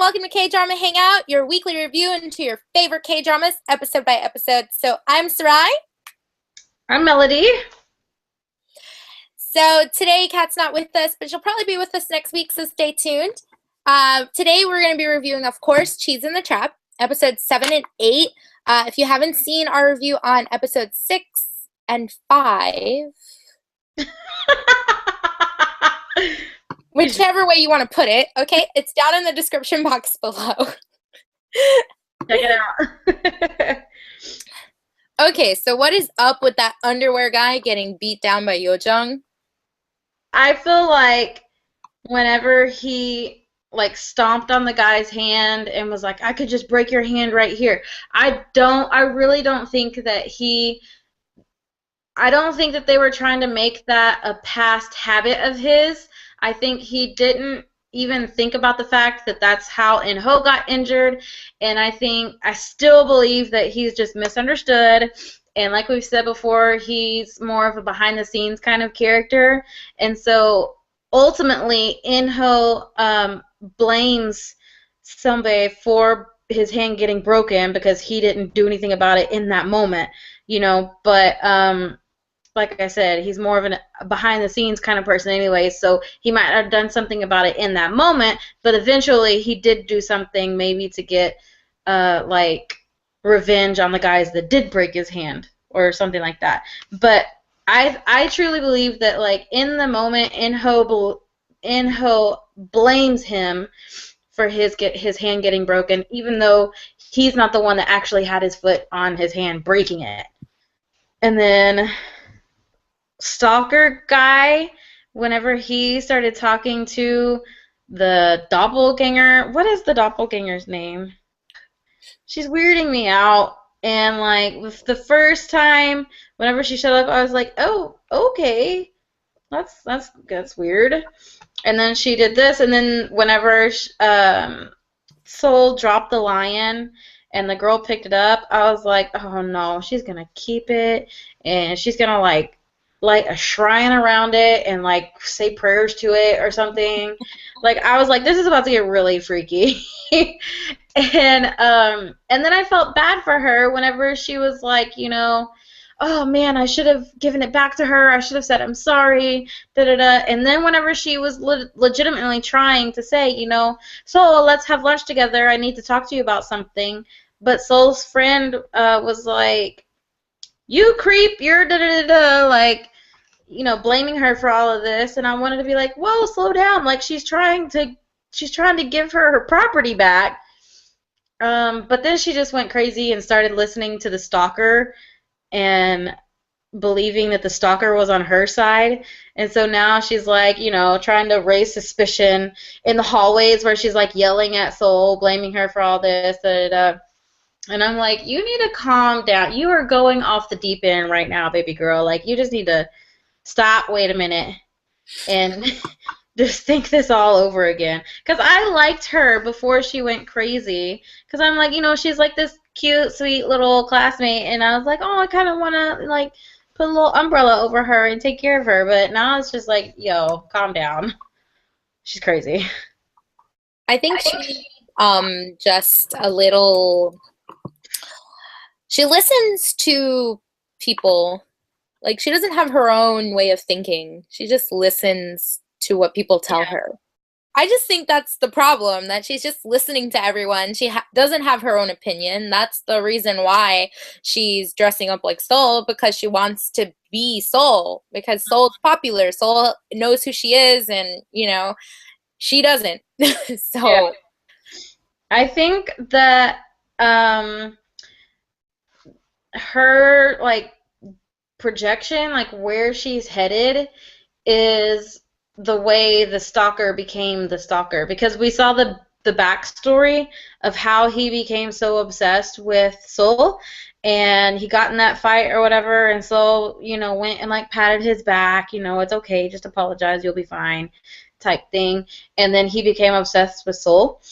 welcome to K-Drama Hangout, your weekly review into your favorite K-dramas, episode by episode. So I'm Sarai. I'm Melody. So today Kat's not with us, but she'll probably be with us next week, so stay tuned. Today we're going to be reviewing, of course, Cheese in the Trap, episodes 7 and 8. If you haven't seen our review on episodes 6 and 5... whichever way you want to put it, okay? It's down in the description box below. Check it out. Okay, so what is up with that underwear guy getting beat down by Yojung? I feel like whenever he stomped on the guy's hand and was like, I could just break your hand right here. I really don't think that they were trying to make that a past habit of his. I think he didn't even think about the fact that that's how In-ho got injured, and I still believe that he's just misunderstood, and like we've said before, he's more of a behind-the-scenes kind of character, and so ultimately In-ho blames Sunbae for his hand getting broken because he didn't do anything about it in that moment, but like I said, he's more of a behind-the-scenes kind of person anyway, so he might have done something about it in that moment, but eventually he did do something maybe to get, revenge on the guys that did break his hand or something like that. But I truly believe that, in the moment, In-ho blames him for his hand getting broken, even though he's not the one that actually had his foot on his hand breaking it. And then Stalker guy, whenever he started talking to the doppelganger, what is the doppelganger's name? She's weirding me out, and the first time whenever she showed up, I was like, oh, okay, that's weird. And then she did this, and then whenever Soul dropped the lion and the girl picked it up, I was like, oh no, she's gonna keep it and she's gonna light a shrine around it and say prayers to it or something. I was like, this is about to get really freaky. And then I felt bad for her whenever she was like, oh man, I should have given it back to her. I should have said I'm sorry. Da da da. And then whenever she was legitimately trying to say, Soul, let's have lunch together. I need to talk to you about something. But Soul's friend was like, you creep, you're da da da da, blaming her for all of this, and I wanted to be like, whoa, slow down. She's trying to give her property back. But then she just went crazy and started listening to the stalker and believing that the stalker was on her side. And so now she's trying to raise suspicion in the hallways where she's yelling at Soul, blaming her for all this, da da da. And I'm like, you need to calm down. You are going off the deep end right now, baby girl. You just need to stop, wait a minute, and just think this all over again. Because I liked her before she went crazy. Because I'm like, she's this cute, sweet little classmate. And I was like, oh, I kind of want to, put a little umbrella over her and take care of her. But now it's just yo, calm down. She's crazy. I think she just a little... She listens to people. She doesn't have her own way of thinking. She just listens to what people tell her. I just think that's the problem, that she's just listening to everyone. She doesn't have her own opinion. That's the reason why she's dressing up like Soul, because she wants to be Soul, because Soul's popular. Soul knows who she is, and, she doesn't. So yeah. I think that her projection, where she's headed, is the way the stalker became the stalker, because we saw the backstory of how he became so obsessed with Soul, and he got in that fight or whatever, and Soul went and patted his back, it's okay, just apologize, you'll be fine, type thing, and then he became obsessed with Soul.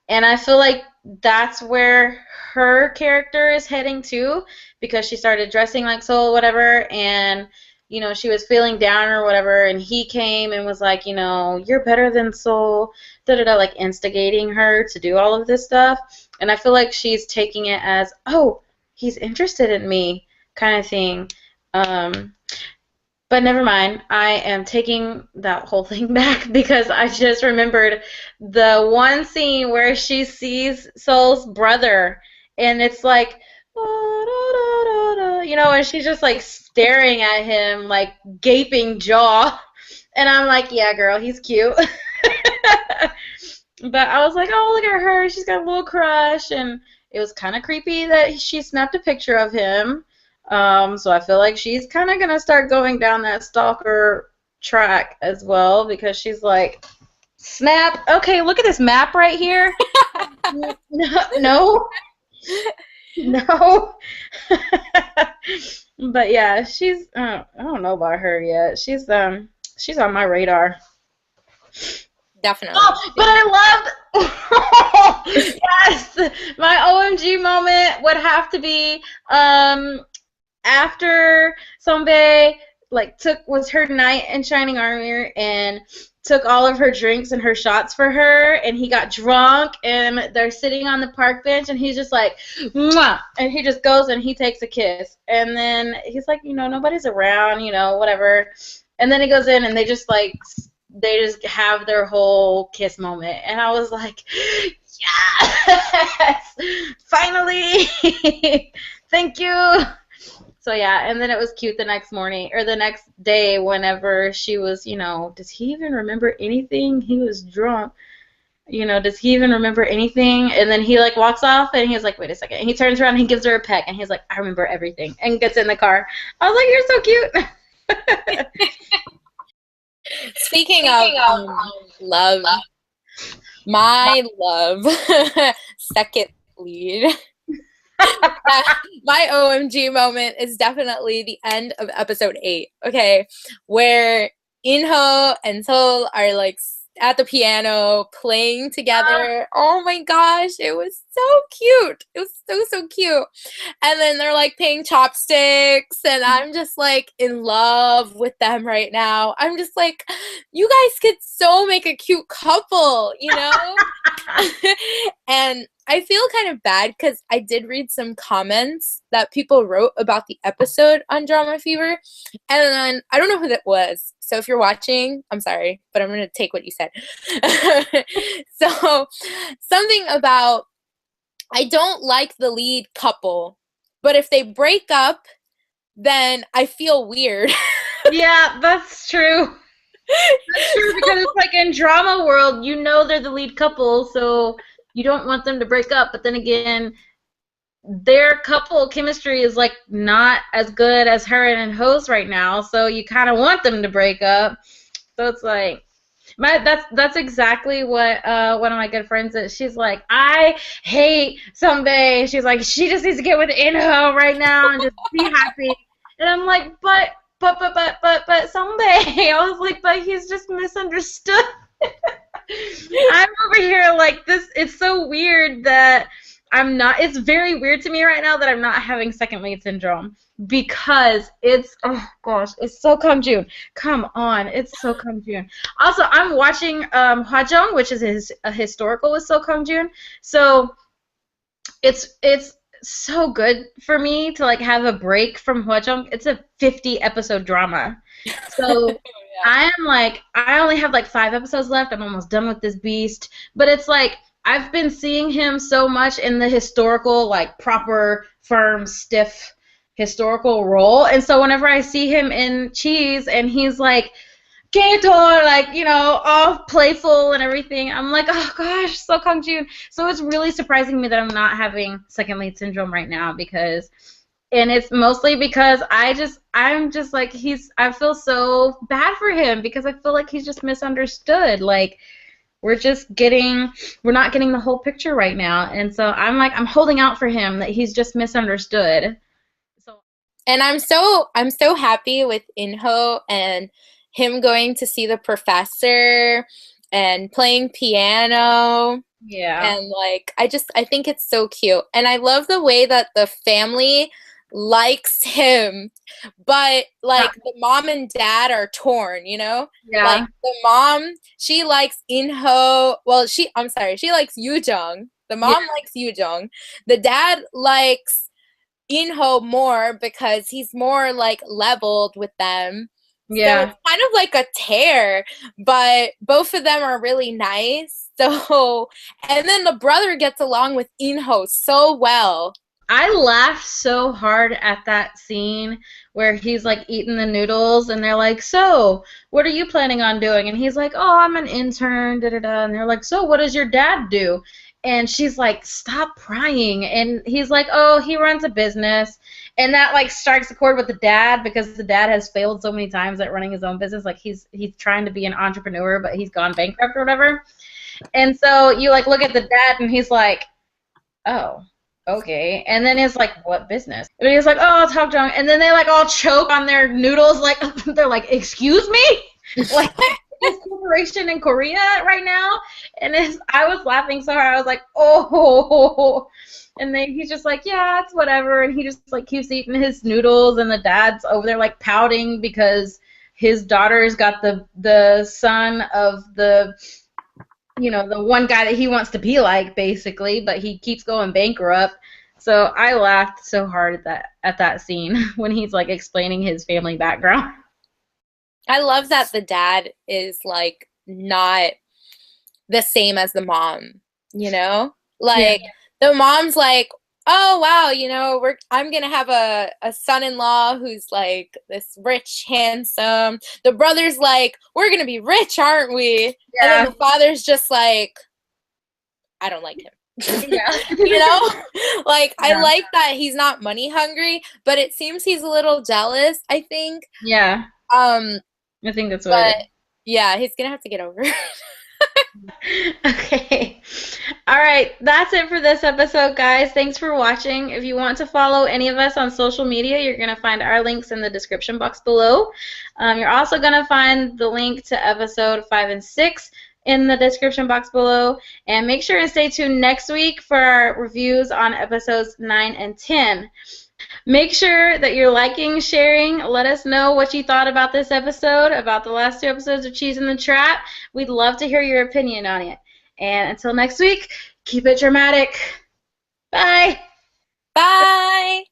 And I feel like that's where her character is heading to, because she started dressing like Soul, whatever, and she was feeling down or whatever, and he came and was like, you're better than Soul, da da da, like instigating her to do all of this stuff. And I feel like she's taking it as, oh, he's interested in me, kind of thing. Um, but never mind. I am taking that whole thing back because I just remembered the one scene where she sees Soul's brother, and it's like, and she's just like staring at him, like gaping jaw. And I'm like, yeah, girl, he's cute. But I was like, oh, look at her. She's got a little crush. And it was kind of creepy that she snapped a picture of him. So I feel like she's kind of going to start going down that stalker track as well, because she's like, snap. Okay, look at this map right here. No. No. But yeah, she's I don't know about her yet. She's on my radar. Definitely. Oh, but I loved yes, my OMG moment would have to be after Sombe like was her knight in shining armor and took all of her drinks and her shots for her, and he got drunk and they're sitting on the park bench and he's just like, mwah, and he just goes and he takes a kiss, and then he's like, nobody's around, whatever, and then he goes in and they just have their whole kiss moment, and I was like, yes, finally, thank you. So yeah, and then it was cute the next morning or the next day whenever she was, does he even remember anything? He was drunk. Does he even remember anything? And then he like walks off and he's like, wait a second. And he turns around and he gives her a peck and he's like, I remember everything, and gets in the car. I was like, you're so cute. Speaking of love, my love second lead. My OMG moment is definitely the end of episode 8, okay, where Inho and Sol are like at the piano playing together. Oh my gosh, it was so cute. It was so cute. And then they're like playing chopsticks, and I'm just like in love with them right now. I'm just like, you guys could so make a cute couple, And I feel kind of bad because I did read some comments that people wrote about the episode on Drama Fever, and then I don't know who that was. So if you're watching, I'm sorry, but I'm going to take what you said. So something about, I don't like the lead couple, but if they break up, then I feel weird. Yeah, that's true. That's true, because it's like in drama world, they're the lead couple, so you don't want them to break up, but then again, their couple chemistry is like not as good as her and Ho's right now, so you kind of want them to break up. So it's like, that's exactly what one of my good friends is. She's like, I hate Someday. She's like, she just needs to get with Inho right now and just be happy. And I'm like, but Someday. I was like, but he's just misunderstood. I'm over here like this. It's so weird that I'm not. It's very weird to me right now that I'm not having second lead syndrome, because it's, oh gosh, it's so Kumjun. Come on, it's so Kumjun. Also, I'm watching Hwajong, which is a historical with So Kumjun. So it's so good for me to like have a break from Hwajong. It's a 50 episode drama. So yeah. I only have like 5 episodes left. I'm almost done with this beast. But it's like, I've been seeing him so much in the historical, like proper, firm, stiff historical role. And so whenever I see him in Cheese and he's like, Gator, like, all playful and everything, I'm like, oh gosh, so Kang-jun. So it's really surprising me that I'm not having second lead syndrome right now, and it's mostly because I'm just like, I feel so bad for him, because I feel like he's just misunderstood. Like, we're not getting the whole picture right now. And so I'm holding out for him, that he's just misunderstood. And I'm so happy with Inho and him going to see the professor and playing piano. Yeah. And like, I think it's so cute. And I love the way that the family likes him, but like the mom and dad are torn, you know? Like Yeah. the mom, she likes Inho. Well, I'm sorry, she likes Yoojung. The Yeah. mom likes Yoojung. The dad likes Inho more because he's more like leveled with them. So Yeah. it's kind of like a tear, but both of them are really nice. So, and then the brother gets along with Inho so well. I laughed so hard at that scene where he's like eating the noodles and they're like, "So, what are you planning on doing?" And he's like, "Oh, I'm an intern, da da da." And they're like, "So, what does your dad do?" And she's like, "Stop prying." And he's like, "Oh, he runs a business." And that like strikes a chord with the dad because the dad has failed so many times at running his own business. Like he's trying to be an entrepreneur, but he's gone bankrupt or whatever. And so you like look at the dad and he's like, "Oh, okay." And then it's like, "What business?" And he's like, "Oh, Talk Jong." And then they like all choke on their noodles, like they're like, "Excuse me?" Like this corporation in Korea right now. And I was laughing so hard, I was like, "Oh." And then he's just like, "Yeah, it's whatever." And he just like keeps eating his noodles, and the dad's over there like pouting because his daughter's got the son of the the one guy that he wants to be like, basically, but he keeps going bankrupt. So I laughed so hard at that scene when he's like explaining his family background. I love that the dad is like not the same as the mom, you know? Yeah. Like the mom's like, "Oh wow, I'm gonna have a son-in-law who's like this rich, handsome." The brother's like, "We're gonna be rich, aren't we?" And then Yeah. the father's just like, "I don't like him." Yeah. You know? Like I Yeah. like that he's not money hungry, but it seems he's a little jealous, I think. Yeah. Um, I think that's what but it yeah, he's gonna have to get over it. is. Okay. All right. That's it for this episode, guys. Thanks for watching. If you want to follow any of us on social media, you're going to find our links in the description box below. You're also going to find the link to episode 5 and 6 in the description box below. And make sure and stay tuned next week for our reviews on episodes 9 and 10. Make sure that you're liking, sharing. Let us know what you thought about this episode, about the last 2 episodes of Cheese in the Trap. We'd love to hear your opinion on it. And until next week, keep it dramatic. Bye. Bye.